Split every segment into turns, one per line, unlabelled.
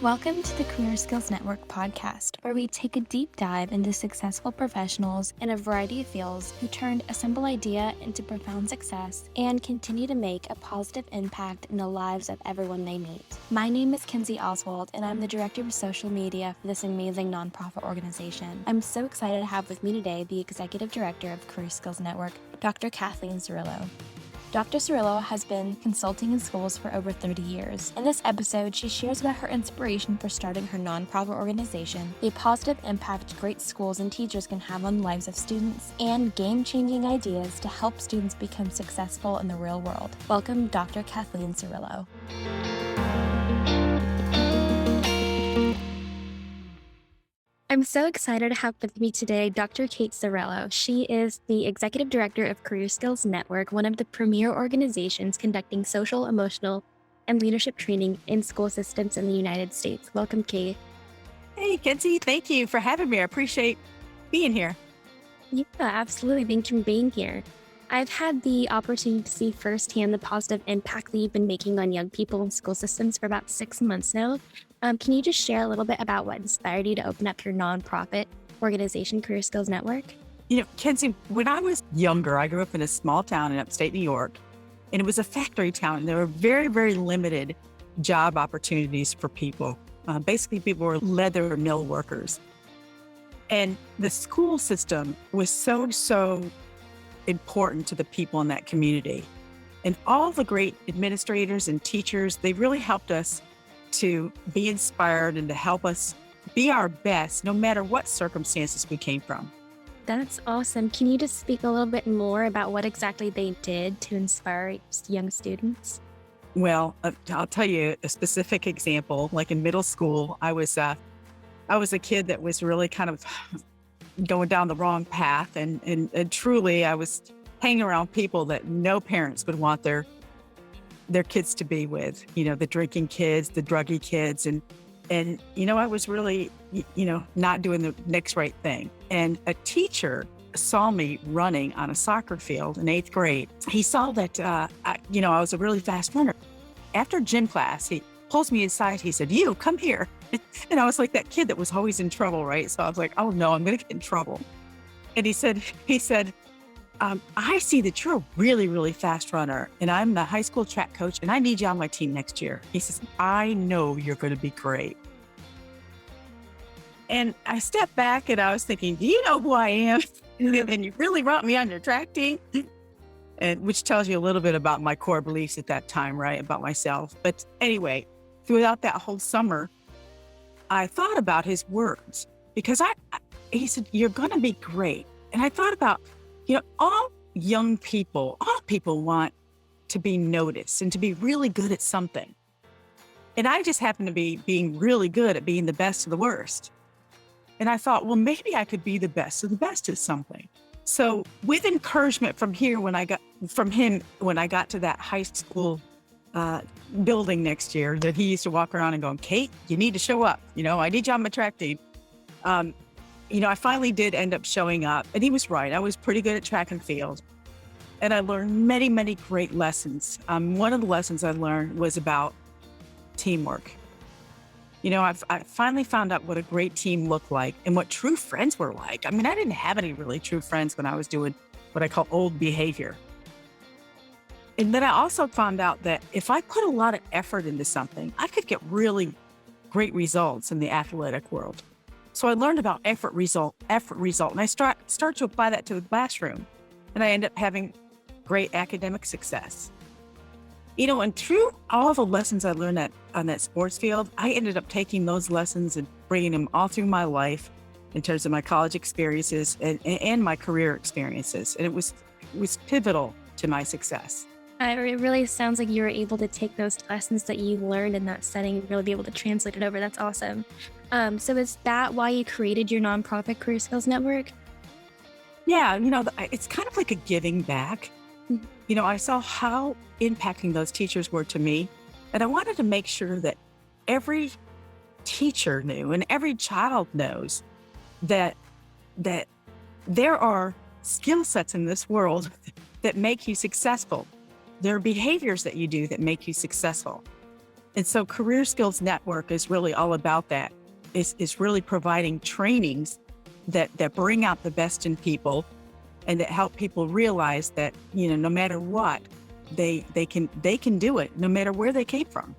Welcome to the Career Skills Network podcast, where we take a deep dive into successful professionals in a variety of fields who turned a simple idea into profound success and continue to make a positive impact in the lives of everyone they meet. My name is Kenzie Oswalt, and I'm the Director of Social Media for this amazing nonprofit organization. I'm so excited to have with me today the Executive Director of Career Skills Network, Dr. Kathleen Cirillo. Dr. Cirillo has been consulting in schools for over 30 years. In this episode, she shares about her inspiration for starting her nonprofit organization, the positive impact great schools and teachers can have on the lives of students, and game-changing ideas to help students become successful in the real world. Welcome, Dr. Kathleen Cirillo. I'm so excited to have with me today Dr. Kate Cirillo. She is the Executive Director of Career Skills Network, one of the premier organizations conducting social, emotional, and leadership training in school systems in the United States. Welcome, Kate.
Hey, Kenzie, thank you for having me. I appreciate being here.
Yeah, absolutely. Thank you for being here. I've had the opportunity to see firsthand the positive impact that you've been making on young people in school systems for about 6 months now. Can you just share a little bit about what inspired you to open up your nonprofit organization, Career Skills Network?
Kenzie, when I was younger, I grew up in a small town in upstate New York, and it was a factory town. And there were very, very limited job opportunities for people. Basically, people were leather mill workers. And the school system was so important to the people in that community. And all the great administrators and teachers, they really helped us to be inspired and to help us be our best, no matter what circumstances we came from.
That's awesome. Can you just speak a little bit more about what exactly they did to inspire young students?
Well, I'll tell you a specific example. Like in middle school, I was a kid that was really kind of going down the wrong path. And truly, I was hanging around people that no parents would want their kids to be with, the drinking kids, the druggy kids. And I was really, not doing the next right thing. And a teacher saw me running on a soccer field in 8th grade. He saw that, I was a really fast runner. After gym class, he pulls me aside. He said, "You come here." And I was like that kid that was always in trouble, right? So I was like, "Oh no, I'm going to get in trouble." And he said, "I see that you're a really, really fast runner, and I'm the high school track coach, and I need you on my team next year." He says, "I know you're going to be great." And I stepped back and I was thinking, do you know who I am? And you really want me on your track team? And which tells you a little bit about my core beliefs at that time, right? About myself. But anyway, throughout that whole summer, I thought about his words because he said, "You're going to be great." And I thought about, all people want to be noticed and to be really good at something. And I just happen to be being really good at being the best of the worst. And I thought, well, maybe I could be the best of the best at something. So with encouragement from him, when I got to that high school building next year, that he used to walk around and go, "Kate, you need to show up. I need you on my track team." I finally did end up showing up, and he was right. I was pretty good at track and field, and I learned many, many great lessons. One of the lessons I learned was about teamwork. I finally found out what a great team looked like and what true friends were like. I mean, I didn't have any really true friends when I was doing what I call old behavior. And then I also found out that if I put a lot of effort into something, I could get really great results in the athletic world. So I learned about effort, result, and I start to apply that to the classroom, and I end up having great academic success. And through all the lessons I learned on that sports field, I ended up taking those lessons and bringing them all through my life in terms of my college experiences and my career experiences, and it was pivotal to my success.
It really sounds like you were able to take those lessons that you learned in that setting and really be able to translate it over. That's awesome. So is that why you created your nonprofit Career Skills Network?
Yeah, it's kind of like a giving back. I saw how impacting those teachers were to me, and I wanted to make sure that every teacher knew and every child knows that there are skill sets in this world that make you successful. There are behaviors that you do that make you successful. And so Career Skills Network is really all about that. It's really providing trainings that bring out the best in people and that help people realize that, no matter what, they can do it no matter where they came from.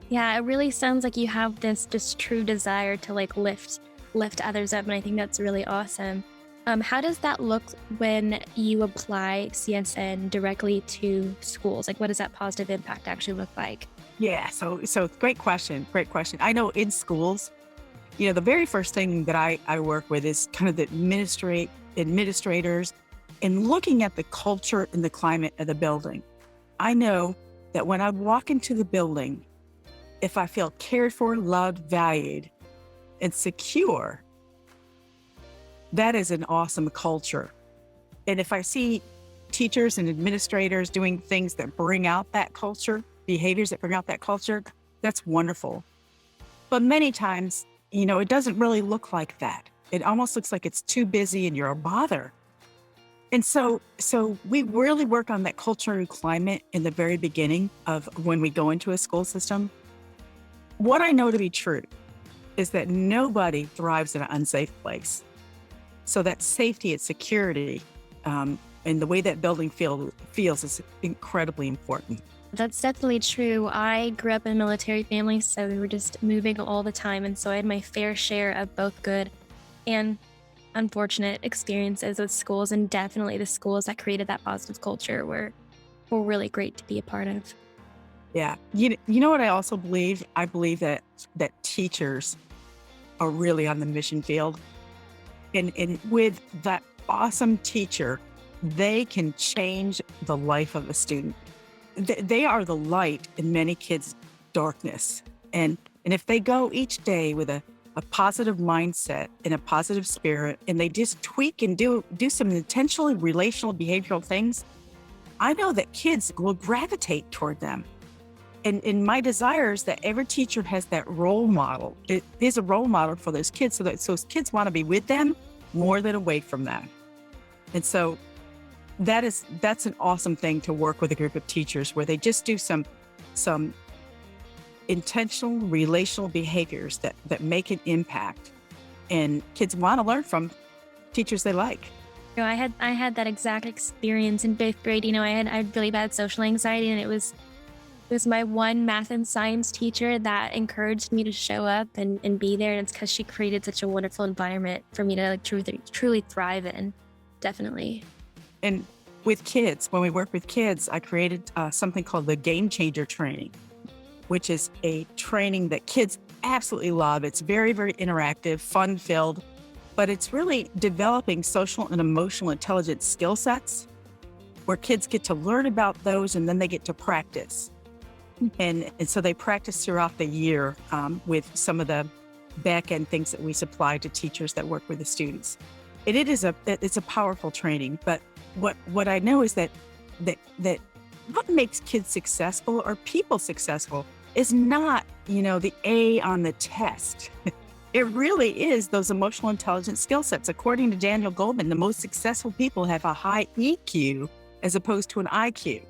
Yeah, it really sounds like you have this just true desire to like lift others up, and I think that's really awesome. How does that look when you apply CSN directly to schools? Like, what does that positive impact actually look like?
Yeah, so great question. Great question. I know in schools, the very first thing that I work with is kind of the administrators and looking at the culture and the climate of the building. I know that when I walk into the building, if I feel cared for, loved, valued, and secure, that is an awesome culture. And if I see teachers and administrators doing things that bring out that culture, behaviors that bring out that culture, that's wonderful. But many times, it doesn't really look like that. It almost looks like it's too busy and you're a bother. And so we really work on that culture and climate in the very beginning of when we go into a school system. What I know to be true is that nobody thrives in an unsafe place. So that safety and security and the way that building feels is incredibly important.
That's definitely true. I grew up in a military family, so we were just moving all the time. And so I had my fair share of both good and unfortunate experiences with schools. And definitely the schools that created that positive culture were really great to be a part of.
Yeah. You know what I also believe? I believe that teachers are really on the mission field. And with that awesome teacher, they can change the life of a student. They are the light in many kids' darkness. And if they go each day with a positive mindset and a positive spirit, and they just tweak and do some intentional relational behavioral things, I know that kids will gravitate toward them. And my desire is that every teacher has that role model. It is a role model for those kids so those kids want to be with them more than away from them. And so that's an awesome thing to work with a group of teachers where they just do some intentional relational behaviors that make an impact, and kids want to learn from teachers they like.
I had that exact experience in 5th grade. I had really bad social anxiety, and it was my one math and science teacher that encouraged me to show up and be there. And it's because she created such a wonderful environment for me to truly thrive in. Definitely.
And with kids, when we work with kids, I created something called the Game Changer Training, which is a training that kids absolutely love. It's very, very interactive, fun-filled, but it's really developing social and emotional intelligence skill sets where kids get to learn about those and then they get to practice. And so they practice throughout the year with some of the back-end things that we supply to teachers that work with the students. And it's a powerful training, but what I know is that what makes kids successful or people successful is not, the A on the test. It really is those emotional intelligence skill sets. According to Daniel Goleman, the most successful people have a high EQ as opposed to an IQ.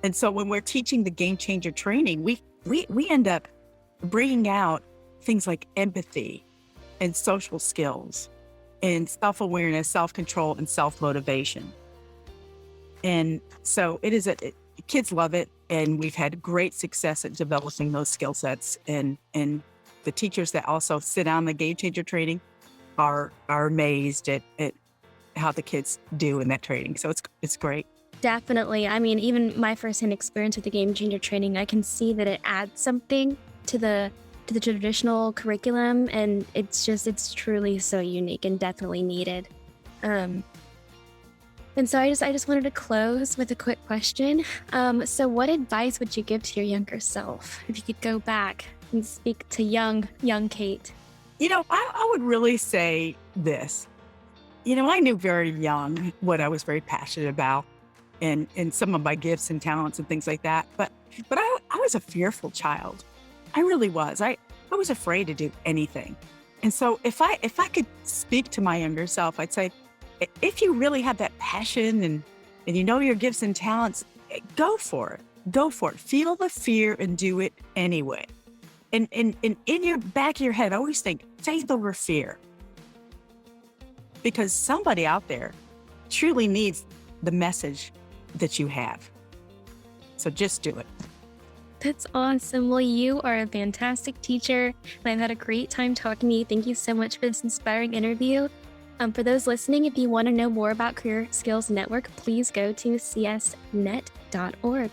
And so when we're teaching the Game Changer Training, we end up bringing out things like empathy and social skills and self-awareness, self-control, and self-motivation. And so kids love it. And we've had great success at developing those skill sets. And the teachers that also sit on the Game Changer Training are amazed at how the kids do in that training. So it's great.
Definitely. I mean, even my firsthand experience with the Game Changer Training, I can see that it adds something to the traditional curriculum, and it's truly so unique and definitely needed. And so I just wanted to close with a quick question. So what advice would you give to your younger self if you could go back and speak to young Kate?
I would really say this. I knew very young what I was very passionate about and some of my gifts and talents and things like that. But I was a fearful child. I really was. I was afraid to do anything. And so if I could speak to my younger self, I'd say, if you really have that passion and your gifts and talents, go for it. go for it. Feel the fear and do it anyway. And in your back of your head, always think faith over fear. Because somebody out there truly needs the message that you have. So just do it.
That's awesome. Well, you are a fantastic teacher, and I've had a great time talking to you. Thank you so much for this inspiring interview. For those listening, if you want to know more about Career Skills Network, please go to csnet.org.